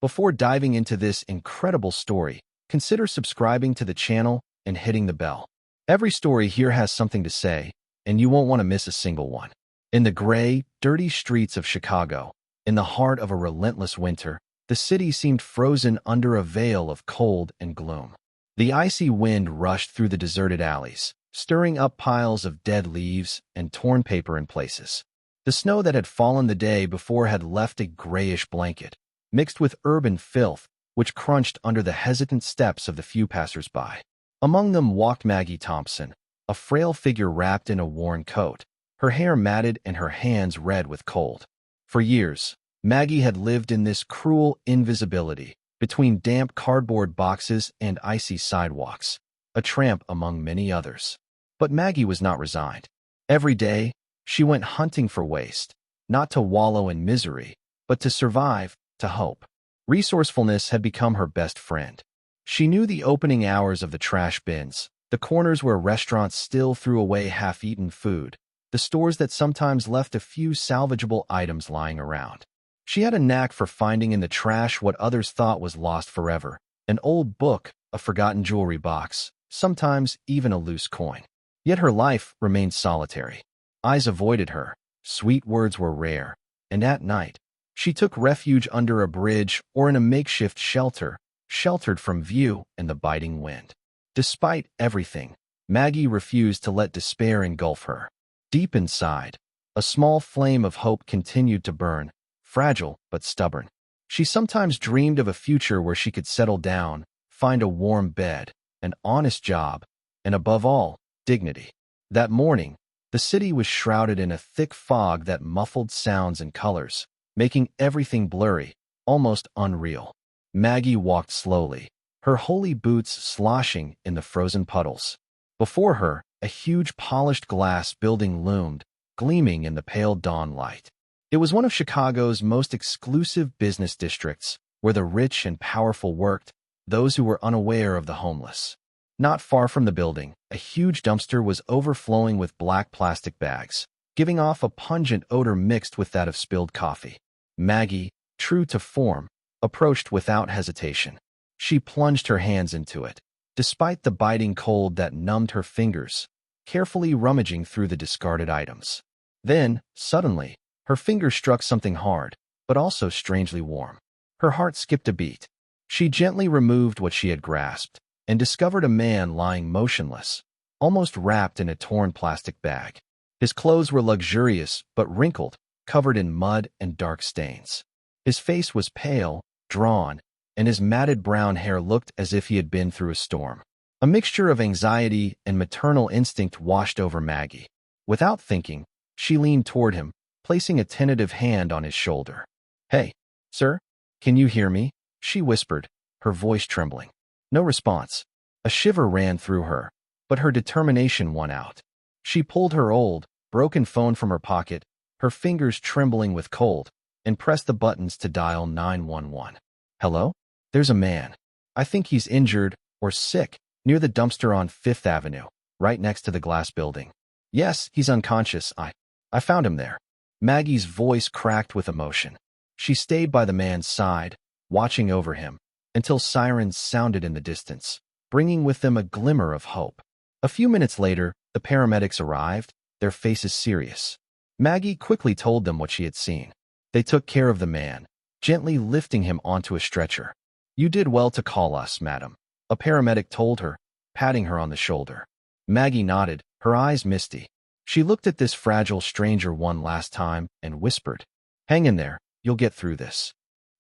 Before diving into this incredible story, consider subscribing to the channel and hitting the bell. Every story here has something to say, and you won't want to miss a single one. In the gray, dirty streets of Chicago, in the heart of a relentless winter, the city seemed frozen under a veil of cold and gloom. The icy wind rushed through the deserted alleys, stirring up piles of dead leaves and torn paper in places. The snow that had fallen the day before had left a grayish blanket, mixed with urban filth, which crunched under the hesitant steps of the few passers-by. Among them walked Maggie Thompson, a frail figure wrapped in a worn coat, her hair matted and her hands red with cold. For years, Maggie had lived in this cruel invisibility, between damp cardboard boxes and icy sidewalks, a tramp among many others. But Maggie was not resigned. Every day, she went hunting for waste, not to wallow in misery, but to survive, to hope. Resourcefulness had become her best friend. She knew the opening hours of the trash bins, the corners where restaurants still threw away half-eaten food, the stores that sometimes left a few salvageable items lying around. She had a knack for finding in the trash what others thought was lost forever, an old book, a forgotten jewelry box, sometimes even a loose coin. Yet her life remained solitary. Eyes avoided her, sweet words were rare, and at night, she took refuge under a bridge or in a makeshift shelter, sheltered from view and the biting wind. Despite everything, Maggie refused to let despair engulf her. Deep inside, a small flame of hope continued to burn, fragile but stubborn. She sometimes dreamed of a future where she could settle down, find a warm bed, an honest job, and above all, dignity. That morning, the city was shrouded in a thick fog that muffled sounds and colors, making everything blurry, almost unreal. Maggie walked slowly, her holey boots sloshing in the frozen puddles. Before her, a huge polished glass building loomed, gleaming in the pale dawn light. It was one of Chicago's most exclusive business districts, where the rich and powerful worked, those who were unaware of the homeless. Not far from the building, a huge dumpster was overflowing with black plastic bags, giving off a pungent odor mixed with that of spilled coffee. Maggie, true to form, approached without hesitation. She plunged her hands into it, despite the biting cold that numbed her fingers, carefully rummaging through the discarded items. Then, suddenly, her fingers struck something hard, but also strangely warm. Her heart skipped a beat. She gently removed what she had grasped, and discovered a man lying motionless, almost wrapped in a torn plastic bag. His clothes were luxurious but wrinkled, covered in mud and dark stains. His face was pale, drawn, and his matted brown hair looked as if he had been through a storm. A mixture of anxiety and maternal instinct washed over Maggie. Without thinking, she leaned toward him, placing a tentative hand on his shoulder. "Hey, sir, can you hear me?" she whispered, her voice trembling. No response. A shiver ran through her, but her determination won out. She pulled her old, broken phone from her pocket, her fingers trembling with cold, and pressed the buttons to dial 911. "Hello? There's a man. I think he's injured or sick near the dumpster on Fifth Avenue, right next to the glass building. Yes, he's unconscious. I found him there." Maggie's voice cracked with emotion. She stayed by the man's side, watching over him, until sirens sounded in the distance, bringing with them a glimmer of hope. A few minutes later, the paramedics arrived, their faces serious. Maggie quickly told them what she had seen. They took care of the man, gently lifting him onto a stretcher. "You did well to call us, madam," a paramedic told her, patting her on the shoulder. Maggie nodded, her eyes misty. She looked at this fragile stranger one last time and whispered, "Hang in there, you'll get through this."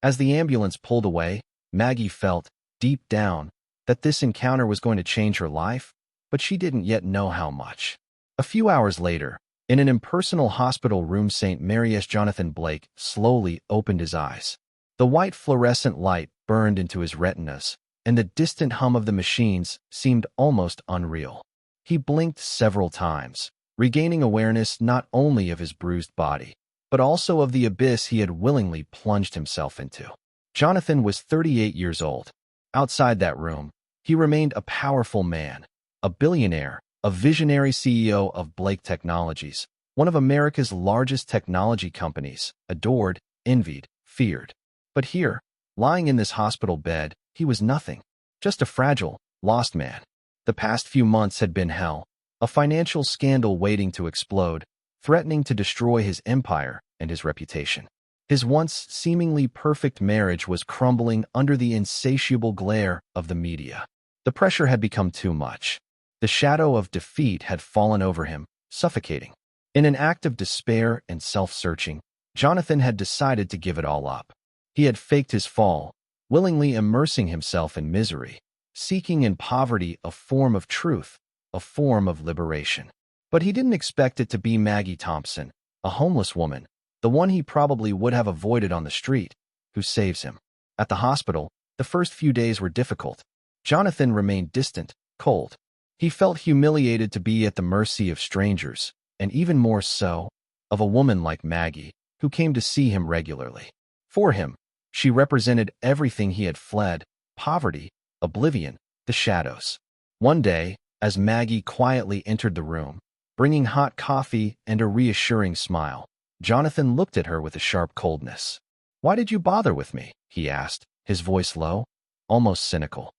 As the ambulance pulled away, Maggie felt, deep down, that this encounter was going to change her life, but she didn't yet know how much. A few hours later, in an impersonal hospital room, St. Mary's Jonathan Blake slowly opened his eyes. The white fluorescent light burned into his retinas, and the distant hum of the machines seemed almost unreal. He blinked several times, regaining awareness not only of his bruised body, but also of the abyss he had willingly plunged himself into. Jonathan was 38 years old. Outside that room, he remained a powerful man, a billionaire, a visionary CEO of Blake Technologies, one of America's largest technology companies, adored, envied, feared. But here, Lying in this hospital bed, he was nothing, just a fragile, lost man. The past few months had been hell, a financial scandal waiting to explode, threatening to destroy his empire and his reputation. His once seemingly perfect marriage was crumbling under the insatiable glare of the media. The pressure had become too much. The shadow of defeat had fallen over him, suffocating. In an act of despair and self-searching, Jonathan had decided to give it all up. He had faked his fall, willingly immersing himself in misery, seeking in poverty a form of truth, a form of liberation. But he didn't expect it to be Maggie Thompson, a homeless woman, the one he probably would have avoided on the street, who saves him. At the hospital, the first few days were difficult. Jonathan remained distant, cold. He felt humiliated to be at the mercy of strangers, and even more so, of a woman like Maggie, who came to see him regularly. For him, she represented everything he had fled: poverty, oblivion, the shadows. One day, as Maggie quietly entered the room, bringing hot coffee and a reassuring smile, Jonathan looked at her with a sharp coldness. "Why did you bother with me?" he asked, his voice low, almost cynical.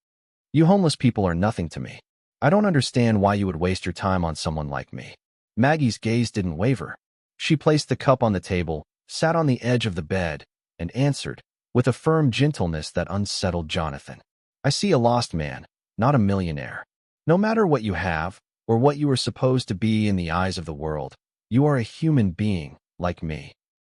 "You homeless people are nothing to me. I don't understand why you would waste your time on someone like me." Maggie's gaze didn't waver. She placed the cup on the table, sat on the edge of the bed, and answered, with a firm gentleness that unsettled Jonathan. "I see a lost man, not a millionaire. No matter what you have, or what you are supposed to be in the eyes of the world, you are a human being, like me."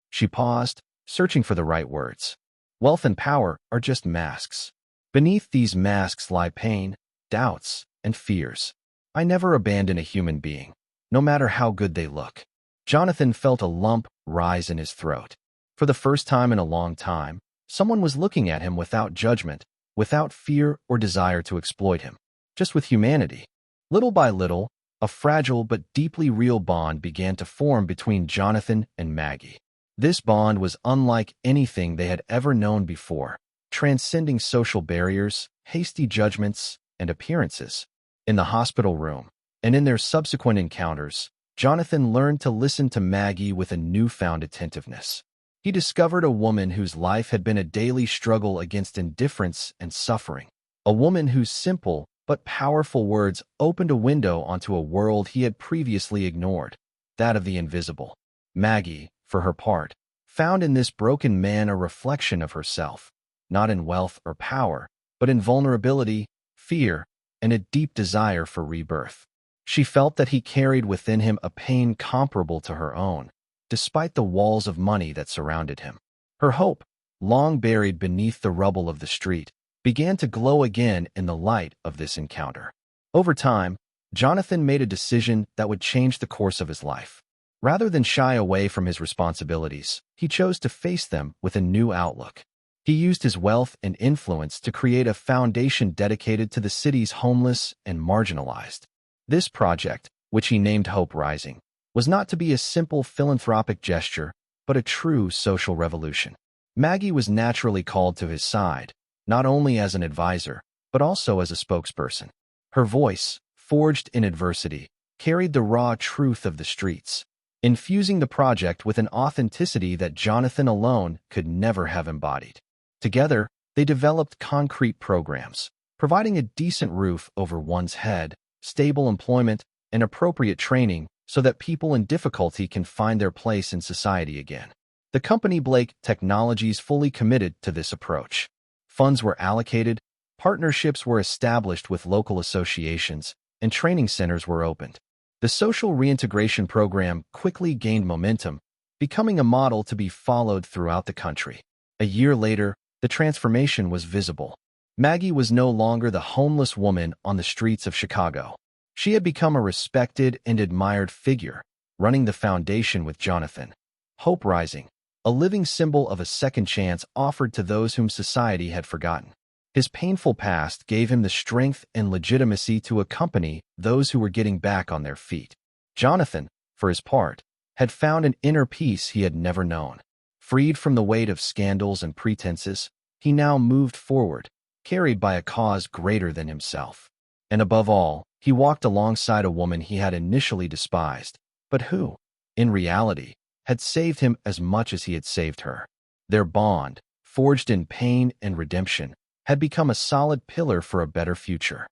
She paused, searching for the right words. "Wealth and power are just masks. Beneath these masks lie pain, doubts, and fears. I never abandon a human being, no matter how good they look." Jonathan felt a lump rise in his throat. For the first time in a long time, someone was looking at him without judgment, without fear or desire to exploit him, just with humanity. Little by little, a fragile but deeply real bond began to form between Jonathan and Maggie. This bond was unlike anything they had ever known before, transcending social barriers, hasty judgments, and appearances. In the hospital room, and in their subsequent encounters, Jonathan learned to listen to Maggie with a newfound attentiveness. He discovered a woman whose life had been a daily struggle against indifference and suffering, a woman whose simple but powerful words opened a window onto a world he had previously ignored, that of the invisible. Maggie, for her part, found in this broken man a reflection of herself, not in wealth or power, but in vulnerability, fear, and a deep desire for rebirth. She felt that he carried within him a pain comparable to her own, despite the walls of money that surrounded him. Her hope, long buried beneath the rubble of the street, began to glow again in the light of this encounter. Over time, Jonathan made a decision that would change the course of his life. Rather than shy away from his responsibilities, he chose to face them with a new outlook. He used his wealth and influence to create a foundation dedicated to the city's homeless and marginalized. This project, which he named Hope Rising, was not to be a simple philanthropic gesture, but a true social revolution. Maggie was naturally called to his side, not only as an advisor, but also as a spokesperson. Her voice, forged in adversity, carried the raw truth of the streets, infusing the project with an authenticity that Jonathan alone could never have embodied. Together, they developed concrete programs, providing a decent roof over one's head, stable employment, and appropriate training so that people in difficulty can find their place in society again. The company Blake Technologies fully committed to this approach. Funds were allocated, partnerships were established with local associations, and training centers were opened. The social reintegration program quickly gained momentum, becoming a model to be followed throughout the country. A year later, the transformation was visible. Maggie was no longer the homeless woman on the streets of Chicago. She had become a respected and admired figure, running the foundation with Jonathan. Hope Rising, a living symbol of a second chance offered to those whom society had forgotten. His painful past gave him the strength and legitimacy to accompany those who were getting back on their feet. Jonathan, for his part, had found an inner peace he had never known. Freed from the weight of scandals and pretenses, he now moved forward, carried by a cause greater than himself. And above all, he walked alongside a woman he had initially despised, but who, in reality, had saved him as much as he had saved her. Their bond, forged in pain and redemption, had become a solid pillar for a better future.